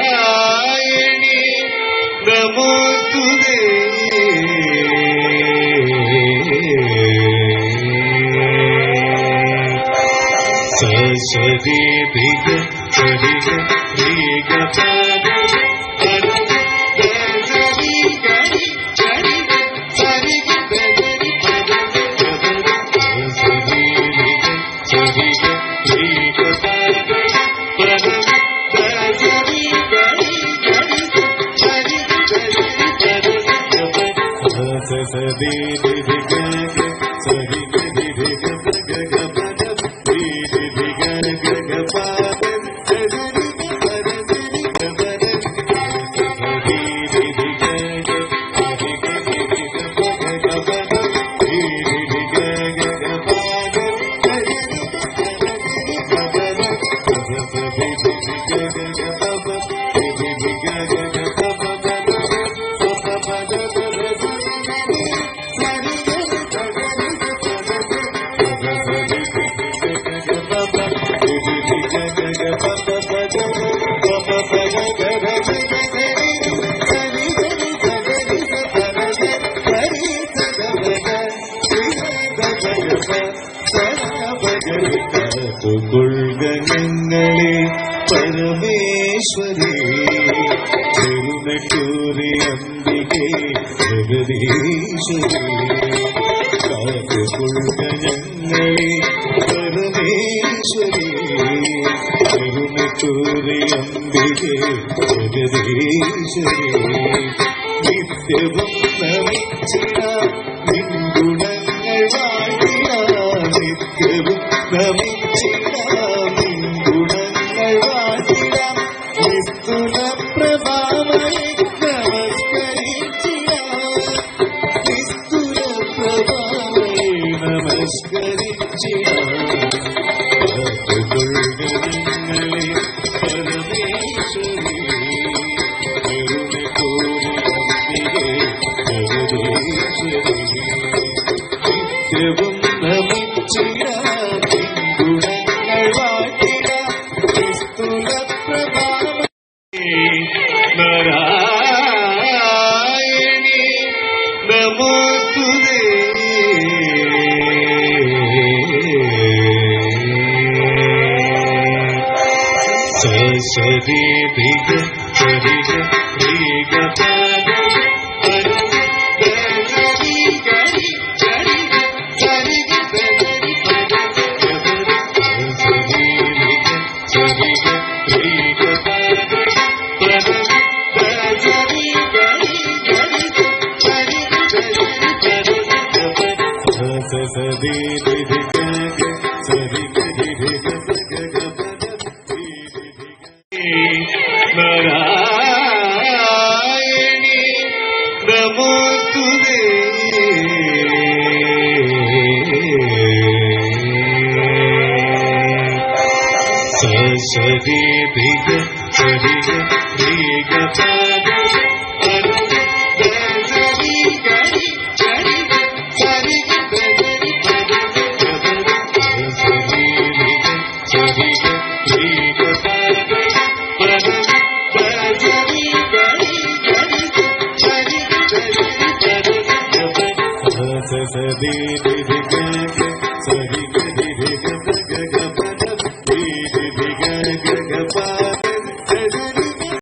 നാരായണി നമോസ്തുതേ. സരസ്വതി ധിക സരിഗ ധിക പദ ഞങ്ങളെ പരമേശ്വരി തിരുനെട്ടൂരി അംബികെ ജഗദീശ്വരി കാത്തുകൊള്ളുക ഞങ്ങളെ പരമേശ്വരി തിരുനെട്ടൂരി അംബികെ ജഗദീശ്വരി നിത്യവും നമിച്ചിട നിൻഗുണങ്ങൾ വാഴ്ത്തിട നിത്യവും നമിച്ചിട നിൻഗുണങ്ങൾ വാഴ്ത്തിട നിസ്തുല പ്രഭാവയെ നമസ്കരിച്ചിട നിസ്തുല പ്രഭാവയെ നമസ്കരിച്ചിട കാത്തുകൊള്ളുക നിങ്ങളെ പരമേശ്വരി നിത്യവും നമിച്ചിട ഗുണങ്ങൾ വാഴ്ത്തിട നിസ്തുല പ്രഭാവ നാരായണി നമോസ്തുതേ. സരസ്വതി ധിക സരിഗ ധിക പദ നാരായണി നമോസ്തുതേ. സരസ്വതി ധിക സരിഗ ധിക പദ സരസ്വതി